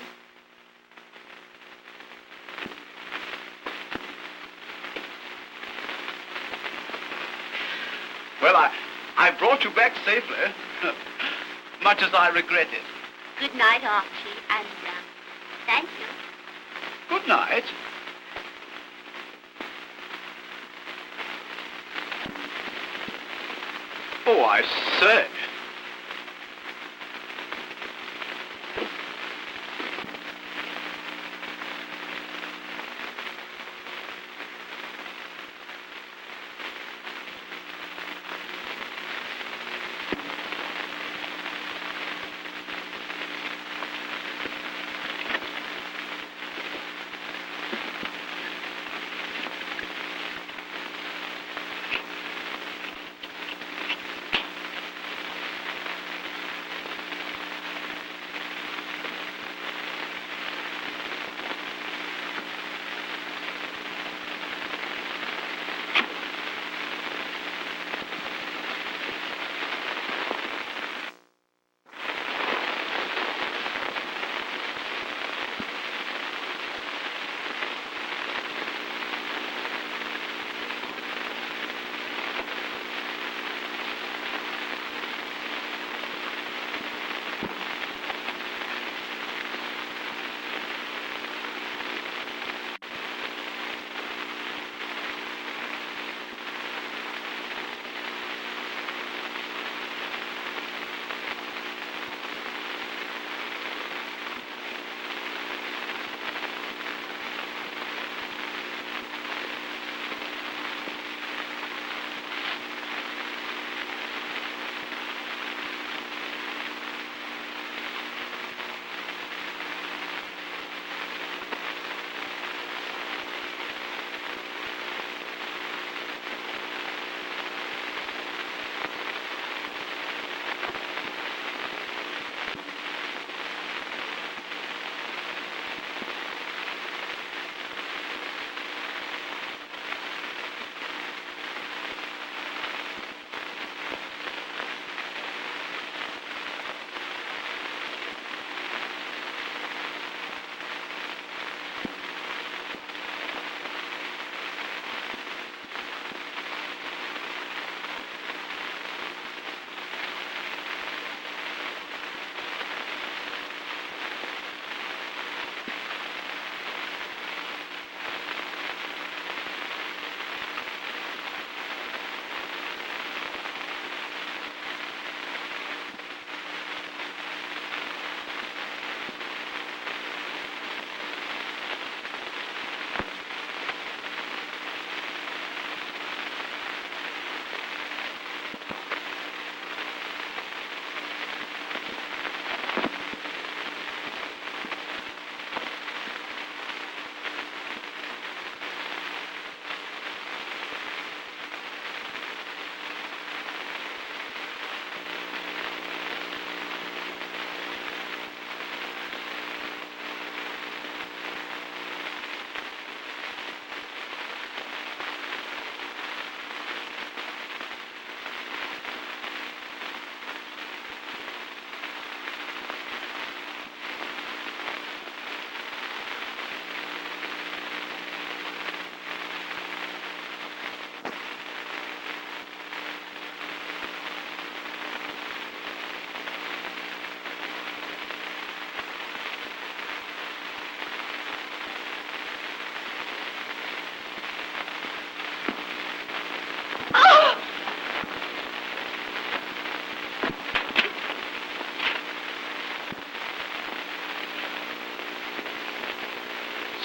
Well, I brought you back safely, much as I regret it.
Good night, Archie, and thank you.
Good night. Oh, I say.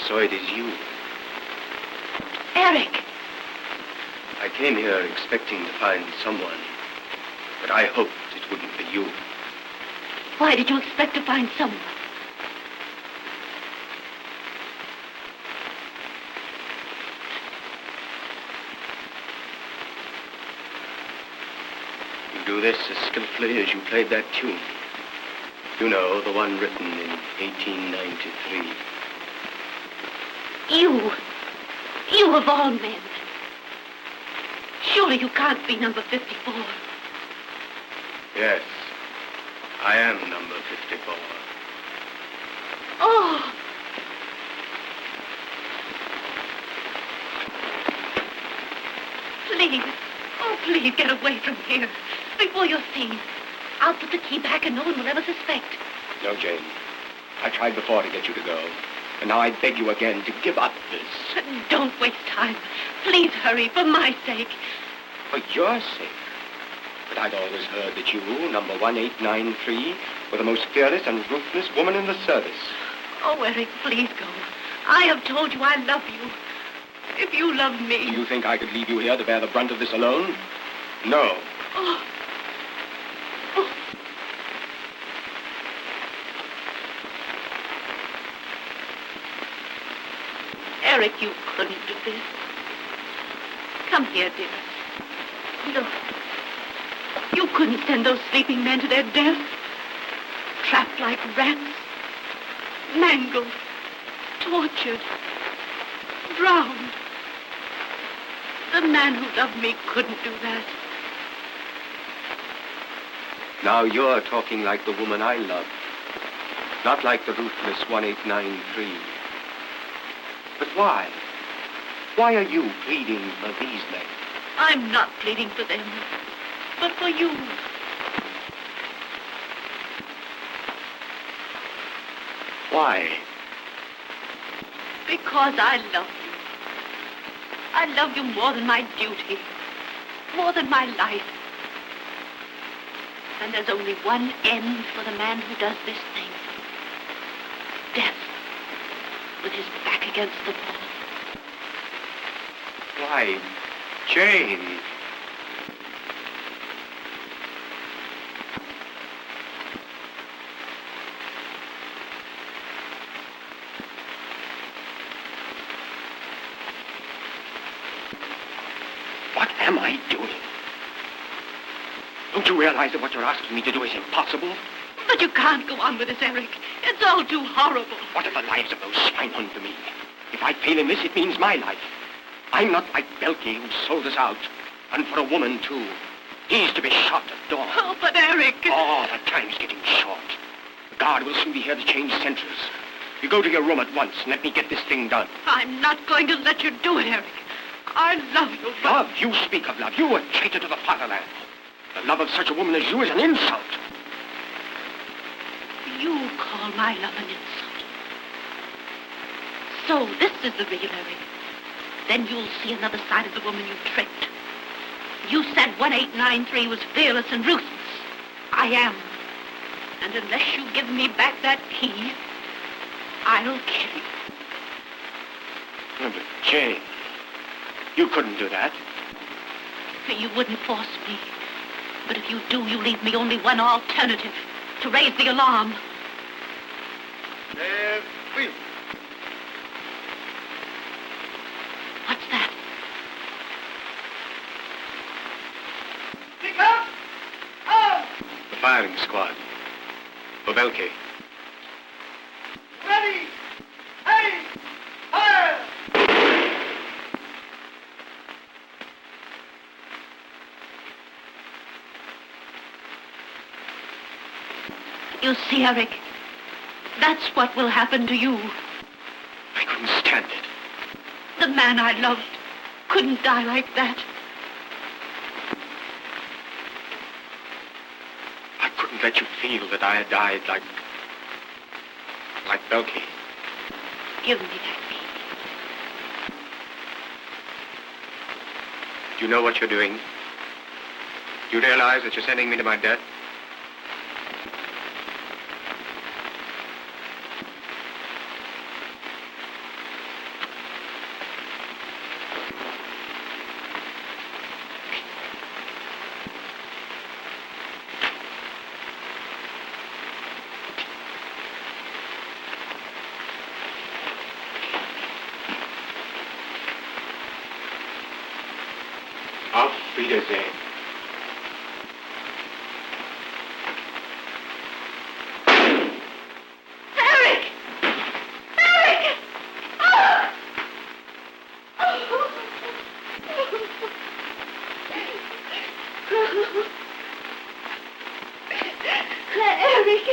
So it is you.
Eric!
I came here expecting to find someone, but I hoped it wouldn't be you.
Why did you expect to find someone?
You do this as skillfully as you played that tune. You know, the one written in 1893.
You of all men. Surely you can't be number 54.
Yes, I am number 54.
Oh! Please, oh, please get away from here before you're seen. I'll put the key back and no one will ever suspect.
No, Jane. I tried before to get you to go. And now I beg you again to give up this.
Don't waste time. Please hurry, for my sake.
For your sake. But I'd always heard that you, number 1893, were the most fearless and ruthless woman in the service.
Oh, Eric, please go. I have told you I love you. If you love me...
Do you think I could leave you here to bear the brunt of this alone? No.
Oh. Oh. Eric, you couldn't do this. Come here, dear. Look. You couldn't send those sleeping men to their death. Trapped like rats. Mangled. Tortured. Drowned. The man who loved me couldn't do that.
Now you're talking like the woman I love. Not like the ruthless 1893. But why? Why are you pleading for these men?
I'm not pleading for them, but for you.
Why?
Because I love you. I love you more than my duty, more than my life. And there's only one end for the man who does this thing. Death, with his back against the wall.
Why, Jane. What am I doing? Don't you realize that what you're asking me to do is impossible?
But you can't go on with this, Eric. It's all too horrible.
What if the lives of those swine hung to me? If I fail in this, it means my life. I'm not like Belkey, who sold us out. And for a woman, too. He's to be shot at dawn.
Oh, but Eric...
Oh, the time's getting short. The guard will soon be here to change sentries. You go to your room at once and let me get this thing done.
I'm not going to let you do it, Eric. I love you, but...
Love? You speak of love. You, a traitor to the fatherland. The love of such a woman as you is an insult.
You call my love an insult. So this is the real Eric. Then you'll see another side of the woman you tricked. You said 1893 was fearless and ruthless. I am. And unless you give me back that key, I'll kill you.
No, but Jane, you couldn't do that.
You wouldn't force me. But if you do, you leave me only one alternative. To raise the alarm.
Please.
What's that?
Pick up! Out!
The firing squad. For Belkey.
Ready! Hey! Fire!
You see, Eric, that's what will happen to you.
I couldn't stand it.
The man I loved couldn't die like that.
I couldn't let you feel that I had died like Belkey.
Give me that key.
Do you know what you're doing? Do you realize that you're sending me to my death? Auf Wiedersehen.
Eric! Eric! Ah! Eric!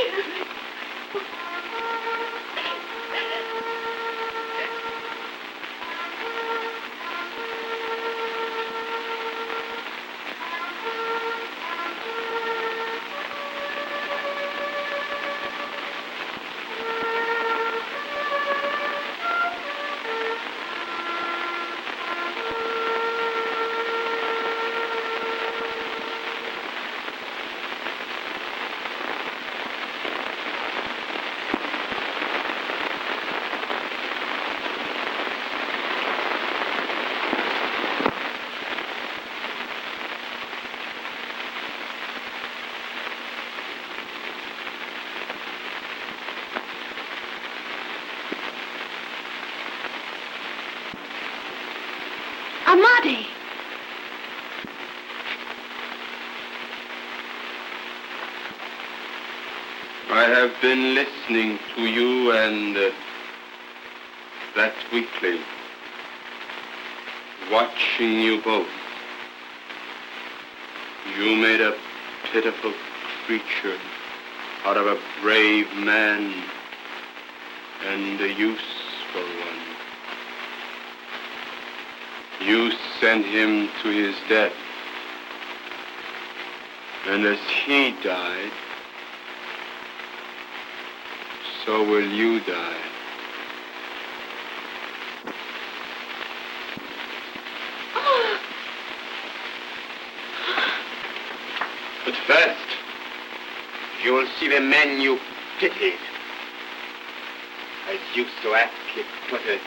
Amadi!
I have been listening to you and that weakling, watching you both. You made a pitiful creature out of a brave man and a useful one. You sent him to his death, and as he died, so will you die. But first, you will see the men you pitied, as you so aptly put it,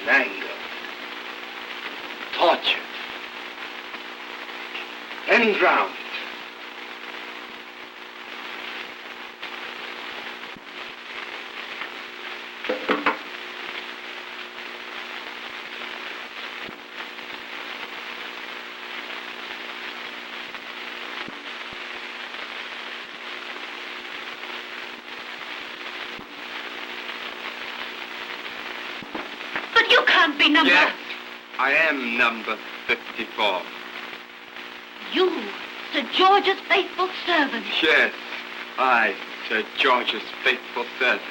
mangled, tortured, and drowned.
But you can't be number...
Yes, I am number 54.
You, Sir George's faithful servant.
Yes, I, Sir George's faithful servant,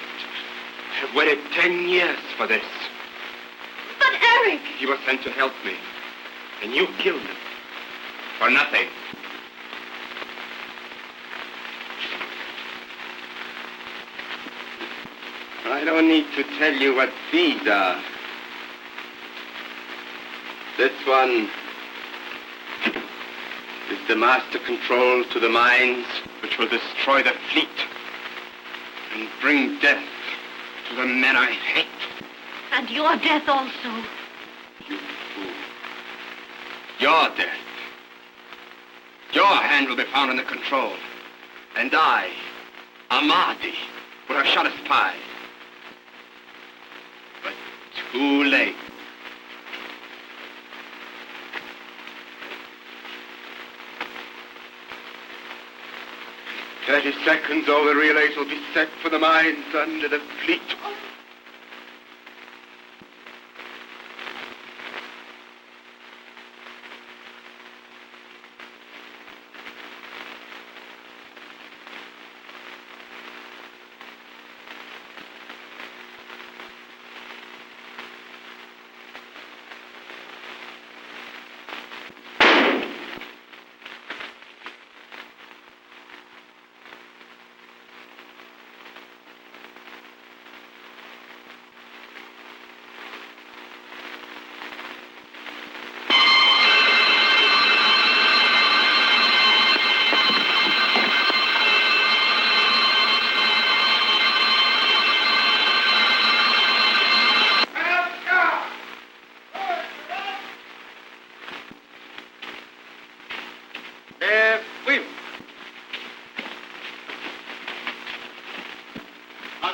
have waited 10 years for this.
But Eric!
He was sent to help me, and you killed him. For nothing. I don't need to tell you what these are. This one is the master control to the mines which will destroy the fleet and bring death to the men I hate.
And your death also.
You fool. Your death. Your hand will be found in the control. And I, Amadi, would have shot a spy. But too late. 30 seconds, all the relays will be set for the mines under the fleet.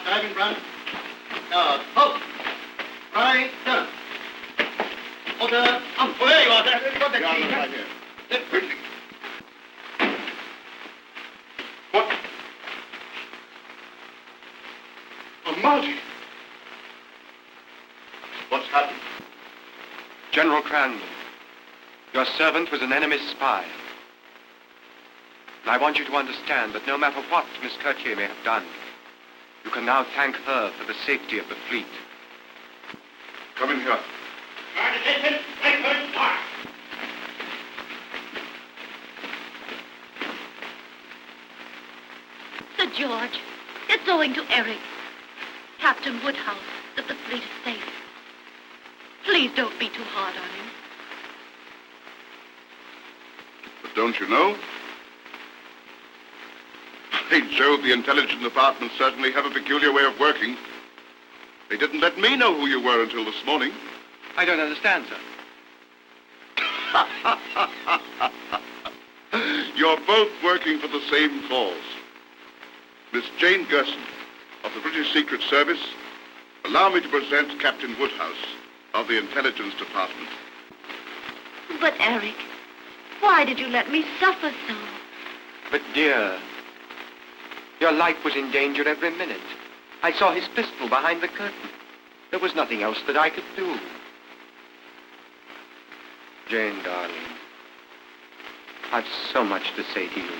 Diving run. Halt! Right turn. Order. There you are.
the key. Right here. Quickly. What? Oh, Marty. What's happened?
General Cranmer, your servant was an enemy's spy. And I want you to understand that no matter what Miss Curtier may have done, you can now thank her for the safety of the fleet.
Come in here.
Sir George, it's owing to Eric. Captain Woodhouse, that the fleet is safe. Please don't be too hard on him.
But don't you know? By Jove, the intelligence department certainly have a peculiar way of working. They didn't let me know who you were until this morning.
I don't understand, sir.
You're both working for the same cause. Miss Jane Gerson of the British Secret Service, allow me to present Captain Woodhouse of the Intelligence Department.
But Eric, why did you let me suffer so?
But dear, your life was in danger every minute. I saw his pistol behind the curtain. There was nothing else that I could do. Jane, darling, I've so much to say to you.